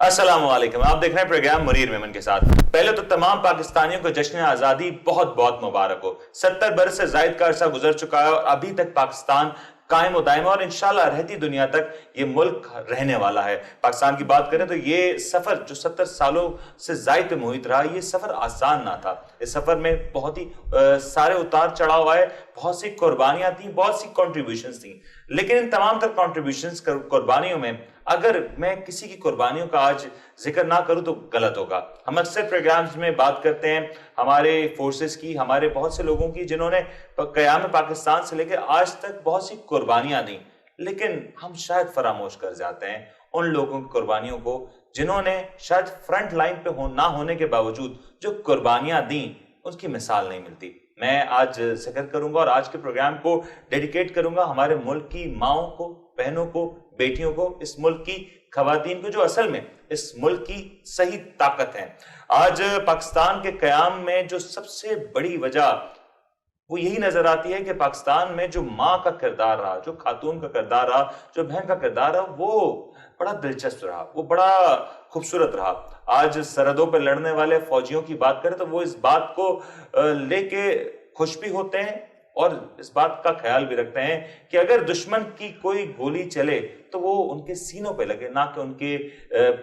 السلام علیکم، آپ دیکھ رہے ہیں پروگرام منیر میمن کے ساتھ۔ پہلے تو تمام پاکستانیوں کو جشن آزادی بہت بہت مبارک ہو۔ 70 برس سے زائد کا عرصہ گزر چکا ہے اور ابھی تک پاکستان قائم و دائم، اور انشاءاللہ رہتی دنیا تک یہ ملک رہنے والا ہے۔ پاکستان کی بات کریں تو یہ سفر جو 70 سالوں سے زائد پہ محیط رہا، یہ سفر آسان نہ تھا۔ اس سفر میں بہت ہی سارے اتار چڑھاؤ آئے، بہت سی قربانیاں تھیں، بہت سی کنٹریبیوشنز تھیں، لیکن ان تمام تر کنٹریبیوشنز قربانیوں میں اگر میں کسی کی قربانیوں کا آج ذکر نہ کروں تو غلط ہوگا۔ ہم اکثر پروگرامز میں بات کرتے ہیں ہمارے فورسز کی، ہمارے بہت سے لوگوں کی جنہوں نے قیام پاکستان سے لے کے آج تک بہت سی قربانیاں دیں، لیکن ہم شاید فراموش کر جاتے ہیں ان لوگوں کی قربانیوں کو جنہوں نے شاید فرنٹ لائن پہ نہ ہونے کے باوجود جو قربانیاں دیں ان کی مثال نہیں ملتی۔ میں آج ذکر کروں گا اور آج کے پروگرام کو ڈیڈیکیٹ کروں گا ہمارے ملک کی ماؤں کو، بہنوں کو، بیٹیوں کو، اس ملک کی خواتین کو جو اصل میں اس ملک کی صحیح طاقت ہیں۔ آج پاکستان کے قیام میں جو سب سے بڑی وجہ وہ یہی نظر آتی ہے کہ پاکستان میں جو ماں کا کردار رہا، جو خاتون کا کردار رہا، جو بہن کا کردار رہا، وہ بڑا دلچسپ رہا، وہ بڑا خوبصورت رہا۔ آج سرحدوں پہ لڑنے والے فوجیوں کی بات کریں تو وہ اس بات کو لے کے خوش بھی ہوتے ہیں اور اس بات کا خیال بھی رکھتے ہیں کہ اگر دشمن کی کوئی گولی چلے تو وہ ان کے سینوں پہ لگے، نہ کہ ان کے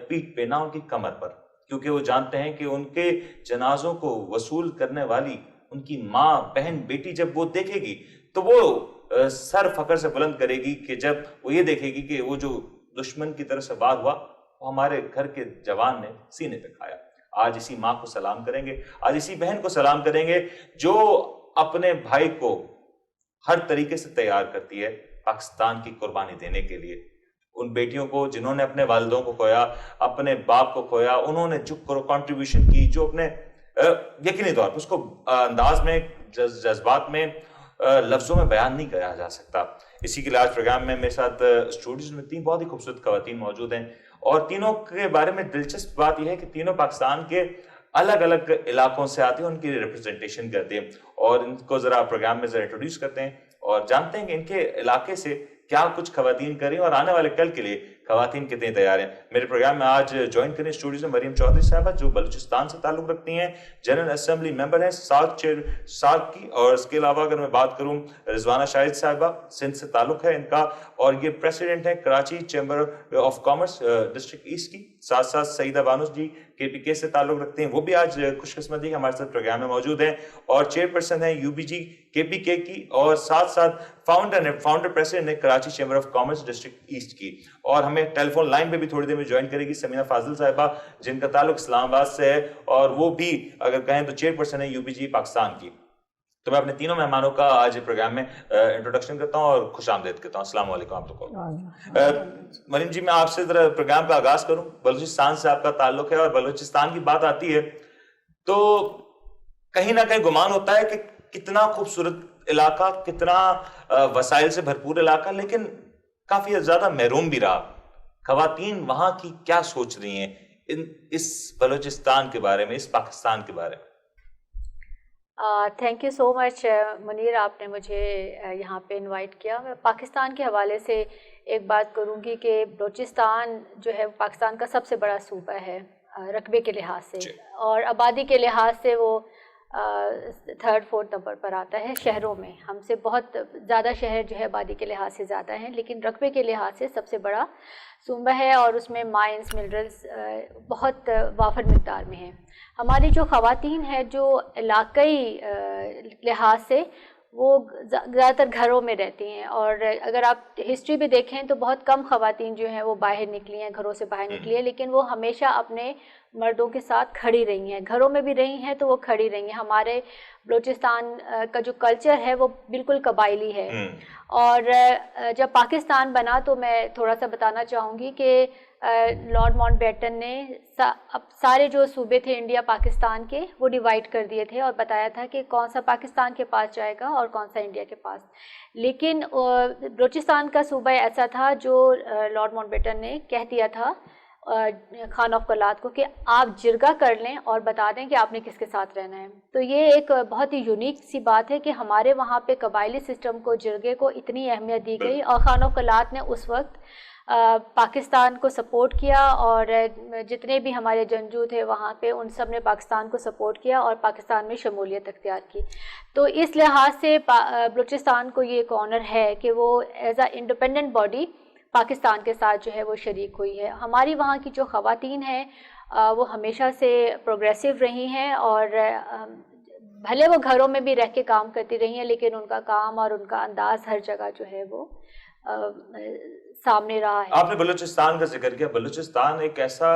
پیٹھ پہ، نہ ان کی کمر پر، کیونکہ وہ جانتے ہیں کہ ان کے جنازوں کو وصول کرنے والی ان کی ماں، بہن، بیٹی جب وہ دیکھے گی تو وہ سر فخر سے بلند کرے گی کہ جب وہ یہ دیکھے گی کہ وہ جو دشمن کی طرف سے وار ہوا وہ ہمارے گھر کے جوان نے سینے پہ کھایا۔ آج اسی ماں کو سلام کریں گے، آج اسی بہن کو سلام کریں گے جو اپنے بھائی کو ہر طریقے سے تیار کرتی ہے پاکستان کی قربانی دینے کے لیے۔ ان بیٹیوں کو جنہوں نے اپنے والدوں کو کھویا، اپنے باپ کو کھویا، انہوں نے جو کنٹریبیوشن کی، جو اپنے یقینی طور پر اس کو انداز میں، جذبات میں، لفظوں میں بیان نہیں کیا جا سکتا۔ اسی کے لیے آج پروگرام میں میرے ساتھ اسٹوڈیوز میں 3 بہت ہی خوبصورت خواتین موجود ہیں، اور تینوں کے بارے میں دلچسپ بات یہ ہے کہ تینوں پاکستان کے الگ الگ علاقوں سے آتے ہیں، ان کی ریپرزنٹیشن کرتے ہیں، اور ان کو ذرا پروگرام میں ذرا انٹروڈیوس کرتے ہیں اور جانتے ہیں کہ ان کے علاقے سے کیا کچھ خواتین کریں اور آنے والے کل کے لیے خواتین کتنی تیار ہیں۔ میرے پروگرام میں آج جوائن کریں اسٹوڈیوز میں مریم چودھری صاحبہ جو بلوچستان سے تعلق رکھتی ہیں، جنرل اسمبلی ممبر ہیں ساؤتھ کی، اور اس کے علاوہ اگر میں بات کروں رضوانہ شاہد صاحبہ، سندھ سے تعلق ہے ان کا، اور یہ پریسیڈنٹ ہیں Karachi chamber of commerce district east کی۔ ساتھ ساتھ سعیدہ بانوس جی KPK سے تعلق رکھتے ہیں، وہ بھی آج خوش قسمتی ہمارے ساتھ پروگرام میں موجود ہیں، اور چیئرپرسن ہیں UBG KPK کی، اور ساتھ ساتھ فاؤنڈر پریسیڈنٹ ہیں Karachi chamber of commerce district east کی۔ اور ہمیں ٹیلی فون لائن پہ بھی تھوڑی دیر میں جوائن کرے گی سمینہ فاضل صاحبہ جن کا تعلق اسلام آباد سے ہے، اور وہ بھی اگر کہیں تو چیئرپرسن ہے UBG پاکستان کی۔ تو میں اپنے تینوں مہمانوں کا آج پروگرام میں انٹروڈکشن کرتا ہوں اور خوش آمدید کرتا ہوں۔ السلام علیکم آپ لوگوں کو۔ مریم جی، میں آپ سے ذرا پروگرام کا آغاز کروں۔ بلوچستان سے آپ کا تعلق ہے، اور بلوچستان کی بات آتی ہے تو کہیں نہ کہیں گمان ہوتا ہے کہ کتنا خوبصورت علاقہ، کتنا وسائل سے بھرپور علاقہ، لیکن کافی زیادہ محروم بھی رہا۔ خواتین وہاں کی کیا سوچ رہی ہیں اس بلوچستان کے بارے میں، اس پاکستان کے بارے میں؟ تھینک یو سو مچ منیر، آپ نے مجھے یہاں پہ انوائٹ کیا۔ میں پاکستان کے حوالے سے ایک بات کروں گی کہ بلوچستان جو ہے پاکستان کا سب سے بڑا صوبہ ہے رقبے کے لحاظ سے، اور آبادی کے لحاظ سے وہ 3rd 4th نمبر پر آتا ہے شہروں میں۔ ہم سے بہت زیادہ شہر جو ہے آبادی کے لحاظ سے زیادہ ہیں، لیکن رقبے کے لحاظ سے سب سے بڑا صوبہ ہے، اور اس میں مائنز، منرلز بہت وافر مقدار میں ہیں۔ ہماری جو خواتین ہیں جو علاقائی لحاظ سے وہ زیادہ تر گھروں میں رہتی ہیں، اور اگر آپ ہسٹری بھی دیکھیں تو بہت کم خواتین جو ہیں وہ باہر نکلی ہیں، گھروں سے باہر نکلی ہیں، لیکن وہ ہمیشہ اپنے مردوں کے ساتھ کھڑی رہی ہیں، گھروں میں بھی رہی ہیں تو وہ کھڑی رہی ہیں۔ ہمارے بلوچستان کا جو کلچر ہے وہ بالکل قبائلی ہے، اور جب پاکستان بنا تو میں تھوڑا سا بتانا چاہوں گی کہ لارڈ ماؤنٹ بیٹن نے سارے جو صوبے تھے انڈیا پاکستان کے وہ ڈیوائڈ کر دیے تھے، اور بتایا تھا کہ کون سا پاکستان کے پاس جائے گا اور کون سا انڈیا کے پاس۔ لیکن بلوچستان کا صوبہ ایسا تھا جو لارڈ ماؤنٹ بیٹن نے کہہ دیا تھا خان آف قلات کو کہ آپ جرگہ کر لیں اور بتا دیں کہ آپ نے کس کے ساتھ رہنا ہے۔ تو یہ ایک بہت ہی یونیک سی بات ہے کہ ہمارے وہاں پہ قبائلی سسٹم کو، جرگے کو اتنی اہمیت دی گئی، اور خان آف قلات نے اس وقت پاکستان کو سپورٹ کیا، اور جتنے بھی ہمارے جنگجو تھے وہاں پہ ان سب نے پاکستان کو سپورٹ کیا اور پاکستان میں شمولیت اختیار کی. تو اس لحاظ سے بلوچستان کو یہ ایک آنر ہے کہ وہ as a independent body Pakistan کے ساتھ جو ہے وہ شریک ہوئی ہے. ہماری وہاں کی جو خواتین ہیں وہ ہمیشہ سے پروگریسو رہی ہیں، اور بھلے وہ گھروں میں بھی رہ کے کام کرتی رہی ہیں، لیکن ان کا کام اور ان کا انداز ہر جگہ جو ہے وہ سامنے رہا ہے. آپ نے بلوچستان کا ذکر کیا. بلوچستان ایک ایسا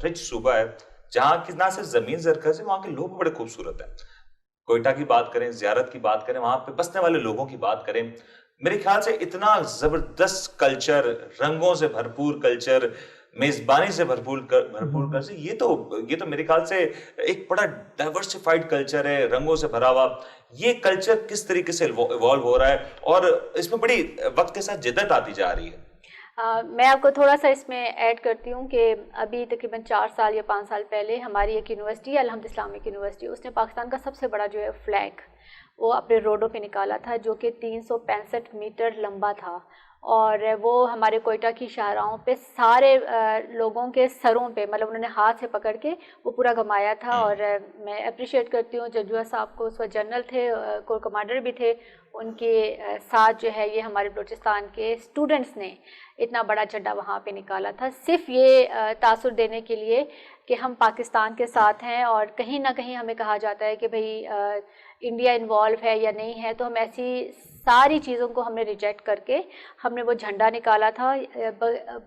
رچ صوبہ ہے جہاں کی نہ صرف زمین زرخیز ہے، وہاں کے لوگ بڑے خوبصورت ہیں. کوئٹہ کی بات کریں، زیارت کی بات کریں، وہاں پہ بسنے والے لوگوں کی بات کریں، میرے خیال سے اتنا زبردست کلچر، رنگوں سے بھرپور کلچر، میزبانی سے بھرپور کلچر، یہ تو میرے خیال سے ایک بڑا ڈائیورسفائڈ کلچر ہے، رنگوں سے بھرا ہوا. یہ کلچر کس طریقے سے ایوالو ہو رہا ہے اور اس میں بڑی وقت کے ساتھ جدت آتی جا رہی ہے. میں آپ کو تھوڑا سا اس میں ایڈ کرتی ہوں کہ ابھی تقریباً 4 سال یا 5 سال پہلے ہماری ایک یونیورسٹی ہے، الحمد اسلامک یونیورسٹی، اس نے پاکستان کا سب سے بڑا جو ہے فلیگ وہ اپنے روڈوں پہ نکالا تھا، جو کہ 365 میٹر لمبا تھا، اور وہ ہمارے کوئٹہ کی شاہراہوں پہ سارے لوگوں کے سروں پہ، مطلب انہوں نے ہاتھ سے پکڑ کے وہ پورا گھمایا تھا. اور میں اپریشیٹ کرتی ہوں ججوا صاحب کو، اس وقت جنرل تھے، کور کمانڈر بھی تھے، ان کے ساتھ جو ہے یہ ہمارے بلوچستان کے اسٹوڈنٹس نے اتنا بڑا جھنڈا وہاں پہ نکالا تھا، صرف یہ تاثر دینے کے لیے کہ ہم پاکستان کے ساتھ ہیں. اور کہیں نہ کہیں ہمیں کہا جاتا ہے کہ بھئی انڈیا انوالو ہے یا نہیں ہے، تو ہم ایسی ساری چیزوں کو ہم نے ریجیکٹ کر کے ہم نے وہ جھنڈا نکالا تھا.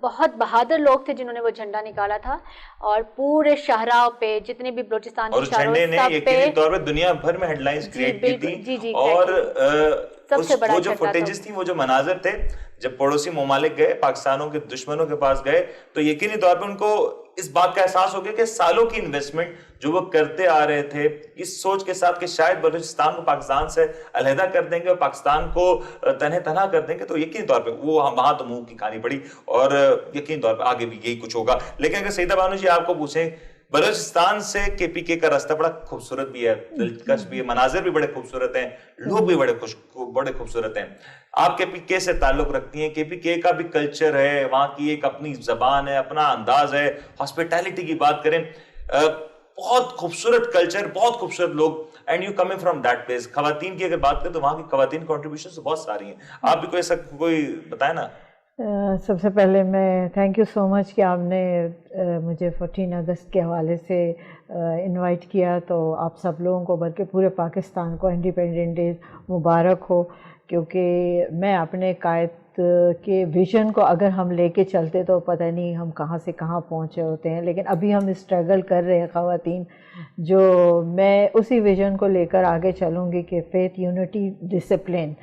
بہت بہادر لوگ تھے جنہوں نے وہ جھنڈا نکالا تھا، اور پورے شاہراہ پہ جتنے بھی بلوچستان کے شاہراہ جھنڈے نے یقینی طور پہ دنیا بھر میں ہیڈ لائنز کریٹ کی تھی. اور وہ جو فوٹیجز تھیں، وہ جو مناظر تھے، جب پڑوسی ممالک گئے، پاکستانوں کے دشمنوں کے پاس گئے، تو یقینی طور پہ ان کو اس بات کا احساس ہو گیا کہ سالوں کی انویسٹمنٹ جو وہ کرتے آ رہے تھے، اس سوچ کے ساتھ کہ شاید بلوچستان کو پاکستان سے علیحدہ کر دیں گے اور پاکستان کو تنہا کر دیں گے، تو یقینی طور پہ وہ وہاں تو منہ کی کھانی پڑی، اور یقینی طور پہ آگے بھی یہی کچھ ہوگا. لیکن اگر سیدہ بانو جی آپ کو پوچھیں، بلوچستان سے کے پی کے کا راستہ بڑا خوبصورت بھی ہے، دلکش بھی ہے، مناظر بھی بڑے خوبصورت ہیں، لوگ بھی بڑے خوبصورت ہیں. آپ کے پی کے سے تعلق رکھتی ہیں، کے پی کے کا بھی کلچر ہے، وہاں کی ایک اپنی زبان ہے، اپنا انداز ہے. ہاسپٹیلٹی کی بات کریں، بہت خوبصورت کلچر، بہت خوبصورت لوگ، and you coming from that place. خواتین کی اگر بات کریں تو وہاں کی خواتین کنٹریبیوشن بہت ساری ہیں. آپ بھی کوئی بتائیں نا. سب سے پہلے میں تھینک یو سو مچ کہ آپ نے مجھے 14 اگست کے حوالے سے انوائٹ کیا. تو آپ سب لوگوں کو بلکہ پورے پاکستان کو انڈیپینڈنٹ ڈے مبارک ہو، کیونکہ میں اپنے قائد کے ویژن کو اگر ہم لے کے چلتے تو پتہ نہیں ہم کہاں سے کہاں پہنچے ہوتے ہیں. لیکن ابھی ہم اسٹرگل کر رہے ہیں خواتین، جو میں اسی ویژن کو لے کر آگے چلوں گی کہ فیتھ، یونٹی، ڈسپلن.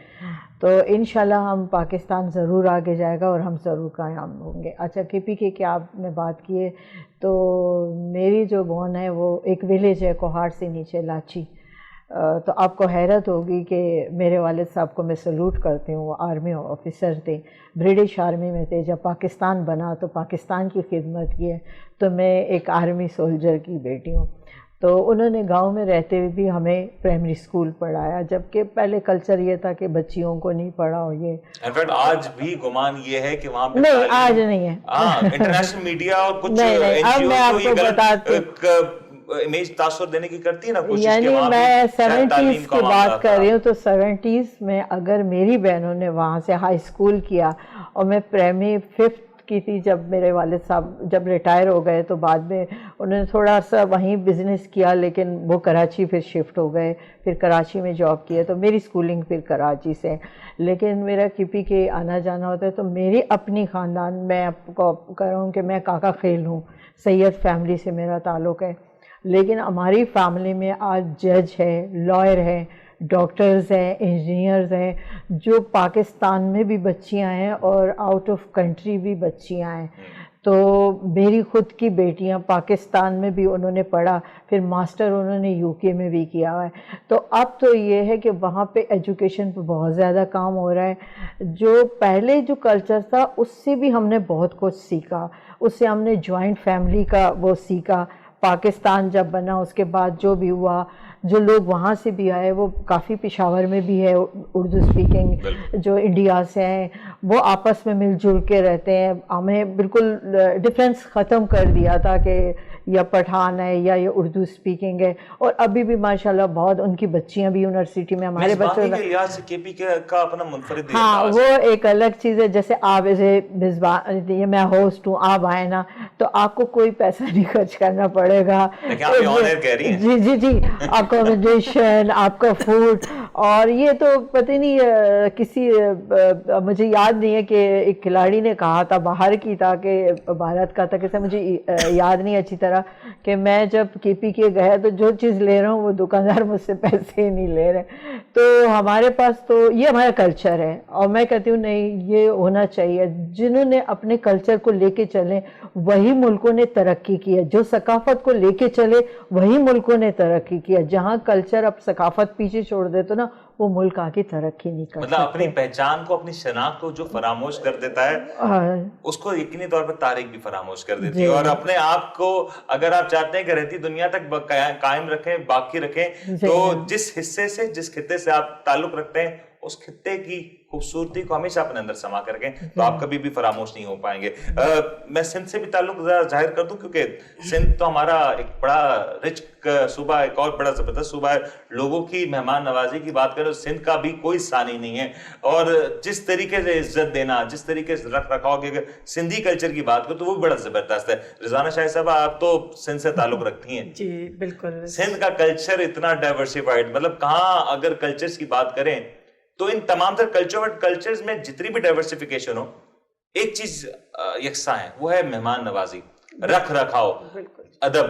تو انشاءاللہ ہم پاکستان ضرور آگے جائے گا اور ہم ضرور قائم ہوں گے. اچھا، کے پی کے آپ نے بات کی ہے، تو میری جو بہن ہے وہ ایک ویلیج ہے کوہاڑ سے نیچے، لاچی. تو آپ کو حیرت ہوگی کہ میرے والد صاحب کو میں سلوٹ کرتی ہوں. وہ آرمی آفیسر تھے، برٹش آرمی میں تھے. جب پاکستان بنا تو پاکستان کی خدمت کی ہے. تو میں ایک آرمی سولجر کی بیٹی ہوں. تو انہوں نے گاؤں میں رہتے ہوئے بھی ہمیں پرائمری اسکول پڑھایا، جبکہ پہلے کلچر یہ تھا کہ بچیوں کو نہیں پڑھاؤ. یہ انفیکٹ آج بھی گمان یہ ہے کہ وہاں پہ نہیں، آج نہیں ہے. انٹرنیشنل میڈیا اور کچھ اب میں آپ کو بتاتی ہوں، امیج تاثر دینے کی کرتی ہے نا کوشش. یعنی میں 70s کی بات کر رہی ہوں. تو 70s میں اگر میری بہنوں نے وہاں سے ہائی اسکول کیا اور میں پرائمری 5th کی تھی جب میرے والد صاحب جب ریٹائر ہو گئے، تو بعد میں انہوں نے تھوڑا سا وہیں بزنس کیا، لیکن وہ کراچی پھر شفٹ ہو گئے، پھر کراچی میں جاب کیا. تو میری اسکولنگ پھر کراچی سے. لیکن میرا کے پی کے آنا جانا ہوتا ہے. تو میری اپنی خاندان، میں آپ کو کہوں کہ میں کاکا خیل ہوں، سید فیملی سے میرا تعلق ہے. لیکن ہماری فیملی میں آج جج ہے، لائر ہے، ڈاکٹرز ہیں، انجینئرز ہیں، جو پاکستان میں بھی بچیاں ہیں اور آؤٹ آف کنٹری بھی بچیاں ہیں. تو میری خود کی بیٹیاں پاکستان میں بھی انہوں نے پڑھا، پھر ماسٹر انہوں نے یو کے میں بھی کیا ہوا ہے. تو اب تو یہ ہے کہ وہاں پہ ایجوکیشن پہ بہت زیادہ کام ہو رہا ہے. جو پہلے جو کلچر تھا اس سے بھی ہم نے بہت کچھ سیکھا. اس سے ہم نے جوائنٹ فیملی کا وہ سیکھا. پاکستان جب بنا اس کے بعد جو بھی ہوا, جو لوگ وہاں سے بھی آئے وہ کافی پشاور میں بھی ہے اردو اسپیکنگ جو انڈیا سے ہیں, وہ آپس میں مل جل کے رہتے ہیں. ہمیں بالکل ڈفرینس ختم کر دیا تھا کہ یا پٹھان ہے یا یہ اردو اسپیکنگ ہے. اور ابھی بھی ماشاءاللہ بہت ان کی بچیاں بھی یونیورسٹی میں, ہمارے بچوں کے لحاظ سے KP کا اپنا منفرد ہاں وہ ایک الگ چیز ہے. جیسے آپ ایسے یہ میں ہوسٹ ہوں, آپ آئے نا تو آپ کو کوئی پیسہ نہیں خرچ کرنا پڑے گا. جی جی جی, اکوموڈیشن, آپ کا فوڈ, اور یہ تو پتہ نہیں کسی مجھے یاد نہیں ہے کہ ایک کھلاڑی نے کہا تھا, باہر کی تھا کہ بھارت کا تھا, کیسے مجھے یاد نہیں اچھی طرح, کہ میں جب KP کے گیا تو جو چیز لے رہا ہوں وہ دکاندار مجھ سے پیسے ہی نہیں لے رہے. تو ہمارے پاس تو یہ ہمارا کلچر ہے, اور میں کہتی ہوں نہیں یہ ہونا چاہیے. جنہوں نے اپنے کلچر کو لے کے چلیں وہی ملکوں نے ترقی کی ہے, جو ثقافت کو لے کے چلے وہی ملکوں نے ترقی کی ہے. جہاں کلچر اب ثقافت پیچھے چھوڑ دے تو نا وہ ملک آگے ترقی نہیں کر سکتے. مطلب اپنی پہچان کو, اپنی شناخت کو جو فراموش کر دیتا ہے اس کو یقینی طور پر تاریخ بھی فراموش کر دیتی ہے. اور اپنے آپ کو اگر آپ چاہتے ہیں کہ رہتی دنیا تک قائم رکھیں, باقی رکھیں, تو جس حصے سے, جس خطے سے آپ تعلق رکھتے ہیں اس خطے کی خوبصورتی کو ہمیشہ اپنے اندر سما کر رکھیں, تو آپ کبھی بھی فراموش نہیں ہو پائیں گے. میں سندھ سے بھی تعلق ظاہر کر دوں, کیونکہ سندھ تو ہمارا ایک بڑا رچ صوبہ, ایک اور بڑا زبردست صوبہ ہے. لوگوں کی مہمان نوازی کی بات کریں, سندھ کا بھی کوئی ثانی نہیں ہے. اور جس طریقے سے عزت دینا, جس طریقے سے رکھ رکھاؤ, کہ سندھی کلچر کی بات کرو تو وہ بھی بڑا زبردست ہے. رضوانہ شاہی صاحبہ, آپ تو سندھ سے تعلق رکھتی ہیں. جی بالکل. سندھ کا کلچر اتنا ڈائیورسیفائڈ, مطلب کہاں اگر کلچرز کی بات کریں تو ان تمام تر کلچرز میں جتنی بھی ڈائیورسیفیکیشن ہو, ایک چیز یکساں ہے, وہ ہے مہمان نوازی, رکھ رکھاؤ, ادب.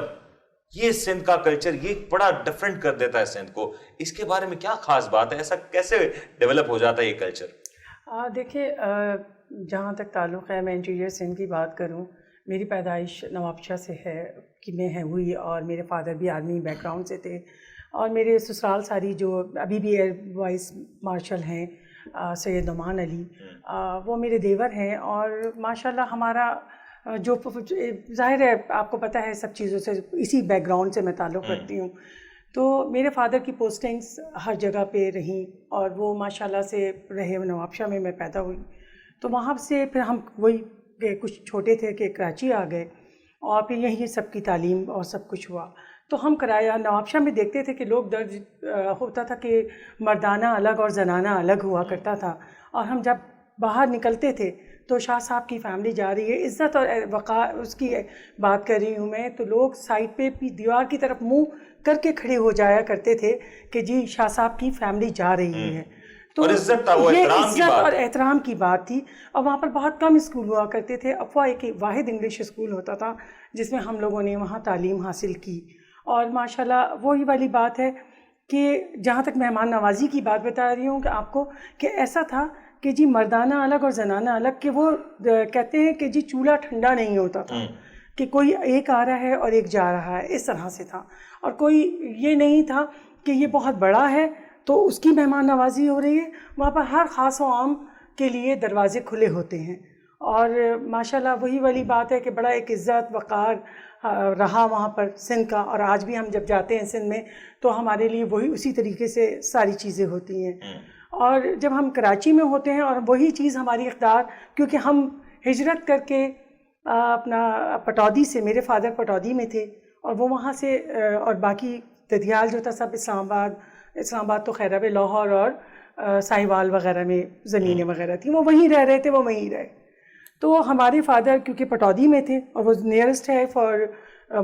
یہ سندھ کا کلچر یہ بڑا ڈفرینٹ کر دیتا ہے سندھ کو. اس کے بارے میں کیا خاص بات ہے, ایسا کیسے ڈیولپ ہو جاتا ہے یہ کلچر؟ دیکھیے, جہاں تک تعلق ہے, میں انٹیریئر سندھ کی بات کروں, میری پیدائش نوابشاہ سے ہے کہ میں ہوئی, اور میرے فادر بھی آرمی بیک گراؤنڈ سے تھے, اور میرے سسرال ساری جو ابھی بھی ایئر وائس مارشل ہیں سید نعمان علی, وہ میرے دیور ہیں. اور ماشاءاللہ ہمارا جو ظاہر ہے آپ کو پتہ ہے سب چیزوں سے, اسی بیک گراؤنڈ سے میں تعلق رکھتی ہوں. تو میرے فادر کی پوسٹنگس ہر جگہ پہ رہیں, اور وہ ماشاءاللہ سے رہے. نوابشاہ میں پیدا ہوئی, تو وہاں سے پھر ہم وہی کچھ چھوٹے تھے کہ کراچی آ گئے, اور پھر یہیں سب کی تعلیم اور سب کچھ ہوا. تو ہم کرایہ نوابشاہ میں دیکھتے تھے کہ لوگ درج ہوتا تھا کہ مردانہ الگ اور زنانہ الگ ہوا کرتا تھا, اور ہم جب باہر نکلتے تھے تو شاہ صاحب کی فیملی جا رہی ہے, عزت اور وقار اس کی بات کر رہی ہوں میں, تو لوگ سائڈ پہ دیوار کی طرف منہ کر کے کھڑے ہو جایا کرتے تھے کہ جی شاہ صاحب کی فیملی جا رہی ہے. تو یہ عزت اور احترام کی بات تھی. اور وہاں پر بہت کم اسکول ہوا کرتے تھے, افواہ ایک واحد انگلش اسکول ہوتا تھا جس میں ہم لوگوں نے وہاں تعلیم حاصل کی. اور ماشاءاللہ وہی والی بات ہے کہ جہاں تک مہمان نوازی کی بات بتا رہی ہوں کہ آپ کو, کہ ایسا تھا کہ جی مردانہ الگ اور زنانہ الگ, کہ وہ کہتے ہیں کہ جی چولہا ٹھنڈا نہیں ہوتا تھا, کہ کوئی ایک آ رہا ہے اور ایک جا رہا ہے, اس طرح سے تھا. اور کوئی یہ نہیں تھا کہ یہ بہت بڑا ہے تو اس کی مہمان نوازی ہو رہی ہے. وہاں پر ہر خاص و عام کے لیے دروازے کھلے ہوتے ہیں. اور ماشاءاللہ وہی والی بات ہے کہ بڑا ایک عزت وقار رہا وہاں پر سندھ کا. اور آج بھی ہم جب جاتے ہیں سندھ میں تو ہمارے لیے وہی اسی طریقے سے ساری چیزیں ہوتی ہیں. اور جب ہم کراچی میں ہوتے ہیں اور وہی چیز ہماری اقدار, کیونکہ ہم ہجرت کر کے اپنا پٹودی سے, میرے فادر پٹودی میں تھے اور وہ وہاں سے, اور باقی ددیال جو تھا سب اسلام آباد تو خیر لاہور اور ساہیوال وغیرہ میں زمینیں وغیرہ تھیں, وہ وہیں رہ رہے تھے, وہ وہیں رہے. تو ہمارے فادر کیونکہ پٹودی میں تھے اور وہ نیئرسٹ ہے فار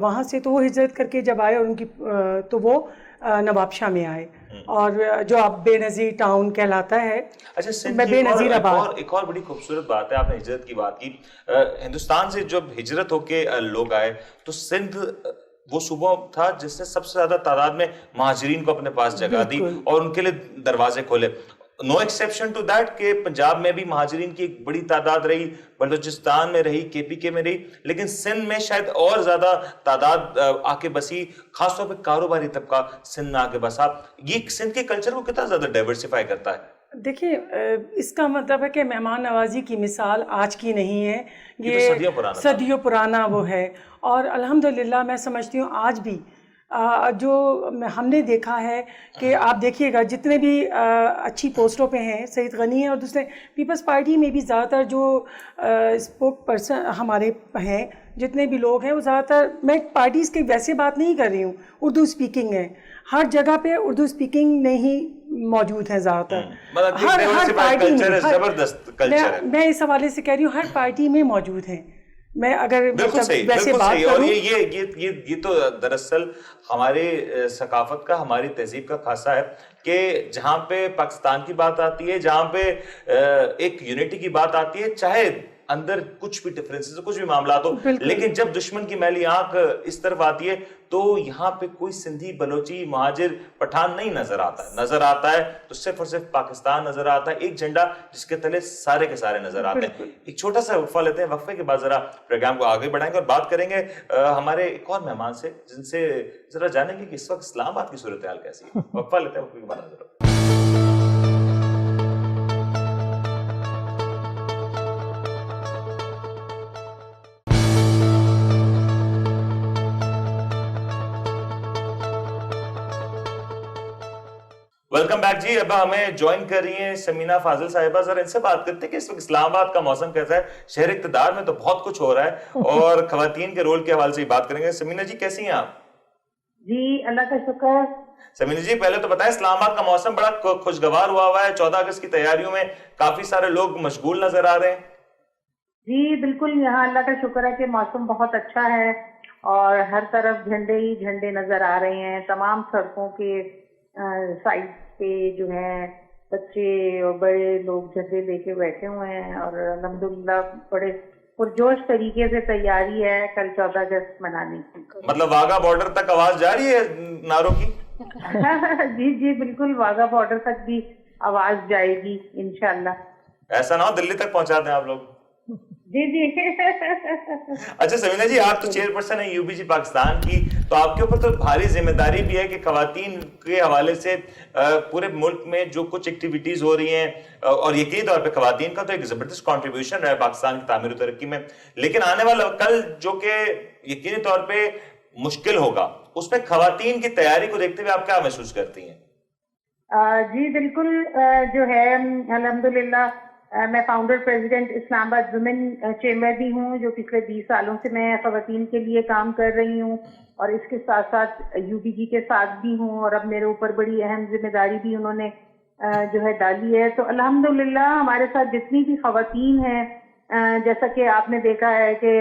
وہاں سے, تو وہ ہجرت کر کے جب آئے اور ان کی تو وہ نوابشاہ میں آئے, اور جو اب بے نظیر ٹاؤن کہلاتا ہے. اچھا, بے نظیر آباد. ایک اور بڑی خوبصورت بات ہے, آپ نے ہجرت کی بات کی. ہندوستان سے جب ہجرت ہو کے لوگ آئے تو سندھ وہ صوبہ تھا جس نے سب سے زیادہ تعداد میں مہاجرین کو اپنے پاس جگہ دی اور ان کے لیے دروازے کھولے. نو ایکسیپشن ٹو دیٹ کہ پنجاب میں بھی مہاجرین کی ایک بڑی تعداد رہی, بلوچستان میں رہی, KPK میں رہی, لیکن سندھ میں شاید اور زیادہ تعداد آ کے بسی, خاص طور پہ کاروباری طبقہ سندھ میں آ کے بسا. یہ سندھ کے کلچر کو کتنا زیادہ ڈائیورسیفائی کرتا ہے؟ دیکھیے اس کا مطلب ہے کہ مہمان نوازی کی مثال آج کی نہیں ہے، یہ صدیوں پرانا وہ ہے. اور الحمدللہ میں سمجھتی ہوں آج بھی جو ہم نے دیکھا ہے کہ آپ دیکھیے گا جتنے بھی اچھی پوسٹوں پہ ہیں، سعید غنی ہیں اور دوسرے پیپلز پارٹی میں بھی زیادہ تر جو اسپوک پرسن ہمارے ہیں، جتنے بھی لوگ ہیں وہ زیادہ تر، میں پارٹیز کی ویسے بات نہیں کر رہی ہوں، اردو اسپیکنگ ہے. ہر جگہ پہ اردو اسپیکنگ میں ہی موجود ہیں زیادہ تر، ہر پارٹی میں. میں اس حوالے سے کہہ رہی ہوں ہر پارٹی میں موجود ہیں. میں اگر بالکل صحیح، ویسے بالکل بات صحیح. اور کروں، یہ تو دراصل ہماری ثقافت کا، ہماری تہذیب کا خاصہ ہے کہ جہاں پہ پاکستان کی بات آتی ہے، جہاں پہ ایک یونٹی کی بات آتی ہے، چاہے اندر کچھ بھی ڈفرینسز، کچھ بھی معاملات ہو، لیکن جب دشمن کی میلی آنکھ اس طرف آتی ہے تو یہاں پہ کوئی سندھی، بلوچی، مہاجر، پٹھان نہیں نظر آتا ہے. نظر آتا ہے تو صرف اور صرف پاکستان نظر آتا ہے، ایک جھنڈا جس کے تلے سارے کے سارے نظر آتے ہیں. ایک چھوٹا سا وقفہ لیتے ہیں، وقفے کے بعد ذرا پروگرام کو آگے بڑھائیں گے اور بات کریں گے ہمارے ایک اور مہمان سے، جن سے ذرا جانیں گے کہ اس وقت اسلام آباد کی صورتحال کیسی ہے. وقفہ لیتے ہیں، وقفے کے بعد نظر آتے ہیں. ویلکم بیک جی. اب ہمیں جوائن کر رہی ہیں سمینہ فاضل صاحبہ. ذرا ان سے بات کرتے ہیں کہ اس وقت اسلام آباد کا موسم کیسا ہے. شہر اقتدار میں تو بہت کچھ ہو رہا ہے اور خواتین کے رول کے حوالے سے بات کریں گے. سمینہ جی کیسی ہیں آپ؟ جی اللہ کا شکر. سمینہ جی پہلے تو بتائیں، اسلام آباد کا موسم بڑا خوشگوار ہوا ہے، 14 اگست کی تیاریوں میں کافی سارے لوگ مشغول نظر آ رہے ہیں. جی بالکل، یہاں اللہ کا شکر ہے کہ موسم بہت اچھا ہے اور ہر طرف جھنڈے ہی جھنڈے نظر آ رہے ہیں. تمام سڑکوں کے سائڈ پہ جو ہیں بچے اور بڑے لوگ جھنڈے لے کے بیٹھے ہوئے ہیں اور الحمدللہ بڑے پرجوش طریقے سے تیاری ہے کل 14 اگست منانے کی. مطلب واگا بارڈر تک آواز جا رہی ہے نعروں کی؟ جی جی بالکل، واگا بارڈر تک بھی آواز جائے گی انشاءاللہ. ایسا نہ ہو دلی تک پہنچا دیں آپ لوگ. جی جی. اچھا سمینہ جی، آپ تو چیئر پرسن ہیں UBG پاکستان کی، تو آپ کے اوپر تو بھاری ذمہ داری بھی ہے کہ خواتین کے حوالے سے پورے ملک میں جو کچھ ایکٹیویٹیز ہو رہی ہیں، اور یقینی طور پہ خواتین کا تو ایک زبردست کنٹریبیوشن رہا ہے پاکستان کی تعمیر و ترقی میں، لیکن آنے والا کل جو کہ یقینی طور پہ مشکل ہوگا، اس میں خواتین کی تیاری کو دیکھتے ہوئے آپ کیا محسوس کرتی ہیں؟ جی بالکل، جو ہے الحمدللہ میں فاؤنڈر پریزیڈنٹ اسلام آباد ویمن چیمبر بھی ہوں، جو پچھلے 20 سالوں سے میں خواتین کے لیے کام کر رہی ہوں اور اس کے ساتھ ساتھ UBG کے ساتھ بھی ہوں، اور اب میرے اوپر بڑی اہم ذمہ داری بھی انہوں نے جو ہے ڈالی ہے. تو الحمدللہ ہمارے ساتھ جتنی بھی خواتین ہیں، جیسا کہ آپ نے دیکھا ہے کہ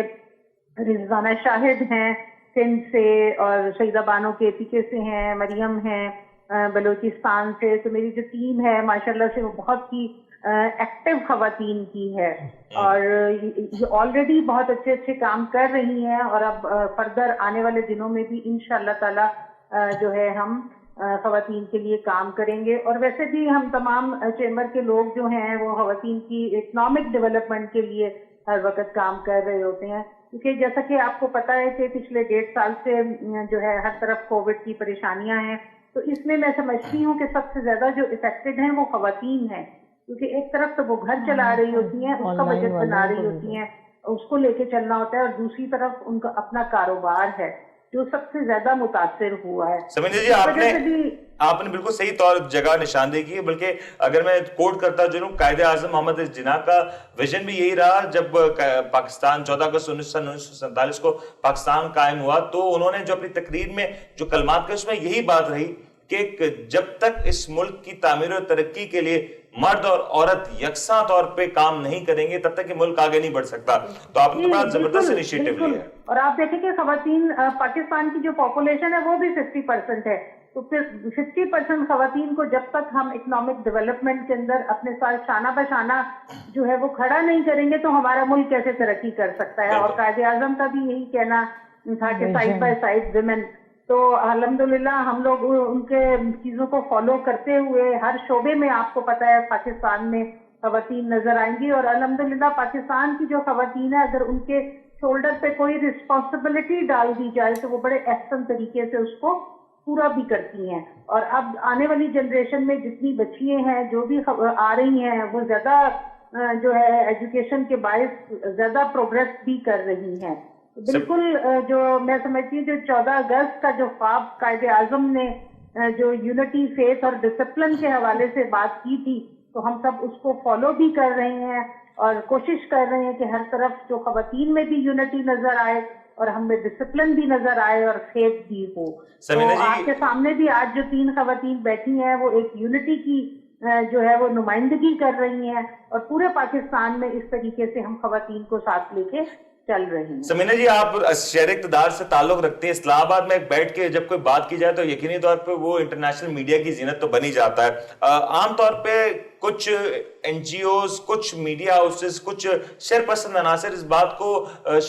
رضوانہ شاہد ہیں سندھ سے، اور شہیدہ بانو KPK سے ہیں، مریم ہیں بلوچستان سے. تو میری جو ٹیم ہے ماشاءاللہ سے وہ بہت ہی ایکٹیو خواتین کی ہے اور یہ آلریڈی بہت اچھے اچھے کام کر رہی ہیں، اور اب فردر آنے والے دنوں میں بھی انشاءاللہ تعالی جو ہے ہم خواتین کے لیے کام کریں گے. اور ویسے بھی ہم تمام چیمبر کے لوگ جو ہیں وہ خواتین کی اکنامک ڈیولپمنٹ کے لیے ہر وقت کام کر رہے ہوتے ہیں، کیونکہ جیسا کہ آپ کو پتہ ہے کہ پچھلے 1.5 سال سے جو ہے ہر طرف کووڈ کی پریشانیاں ہیں. تو اس میں سمجھتی ہوں کہ سب سے زیادہ جو افیکٹڈ ہیں وہ خواتین ہیں، کیونکہ ایک طرف تو وہ گھر چلا رہی ہوتی ہیں، اس کا بجٹ بنا رہی ہوتی ہیں، اس کو لے کے چلنا ہوتا ہے، اور دوسری طرف ان کا اپنا کاروبار ہے جو سب سے زیادہ متاثر ہوا ہے. سمجھے جی آپ نے بالکل صحیح طور جگہ نشاندہی کی ہے. بلکہ اگر میں کوٹ کرتا چلوں، قائد اعظم محمد جناح کا ویژن بھی یہی رہا. جب پاکستان 14 اگست 1947 کو پاکستان قائم ہوا تو انہوں نے جو اپنی تقریر میں جو کلمات کہے اس میں یہی بات رہی کہ جب تک اس ملک کی تعمیر و ترقی کے لیے مرد اور عورت یکساں طور پہ کام نہیں کریں گے تب تک یہ ملک آگے نہیں بڑھ سکتا. تو آپ نے بڑا زبردست انیشیٹو لیا ہے. اور آپ دیکھیں کہ خواتین، پاکستان کی جو پاپولیشن ہے وہ بھی 50% ہے، تو پھر 50% خواتین کو جب تک ہم اکنامک ڈیولپمنٹ کے اندر اپنے ساتھ شانہ بشانہ جو ہے وہ کھڑا نہیں کریں گے تو ہمارا ملک کیسے ترقی کر سکتا ہے. اور قائد اعظم کا بھی یہی کہنا تھا کہ سائڈ بائی سائڈ ویمن. تو الحمدللہ ہم لوگ ان کے چیزوں کو فالو کرتے ہوئے ہر شعبے میں آپ کو پتہ ہے پاکستان میں خواتین نظر آئیں گی. اور الحمدللہ پاکستان کی جو خواتین ہیں اگر ان کے شولڈر پہ کوئی رسپانسبلٹی ڈال دی جائے تو وہ بڑے احسن طریقے سے اس کو پورا بھی کرتی ہیں. اور اب آنے والی جنریشن میں جتنی بچیاں ہیں جو بھی آ رہی ہیں وہ زیادہ جو ہے ایجوکیشن کے باعث زیادہ پروگریس بھی کر رہی ہیں. بالکل جو میں سمجھتی ہوں جو 14 اگست کا جو خواب قائد اعظم نے جو یونٹی فیتھ اور ڈسپلن کے حوالے سے بات کی تھی تو ہم سب اس کو فالو بھی کر رہے ہیں اور کوشش کر رہے ہیں کہ ہر طرف جو خواتین میں بھی یونٹی نظر آئے اور ہم میں ڈسپلن بھی نظر آئے اور فیتھ بھی ہو. تو آپ کے سامنے بھی آج جو 3 خواتین بیٹھی ہیں وہ ایک یونٹی کی جو ہے وہ نمائندگی کر رہی ہیں اور پورے پاکستان میں اس طریقے سے ہم خواتین کو ساتھ لے کے چل رہی ہیں. سمینہ جی آپ شہر اقتدار سے تعلق رکھتے ہیں, اسلام آباد میں بیٹھ کے جب کوئی بات کی جائے تو یقینی طور پہ وہ انٹرنیشنل میڈیا کی زینت تو بنی جاتا ہے. عام طور پہ کچھ این جی اوز, کچھ میڈیا ہاؤسز, کچھ شہر پسند عناصر اس بات کو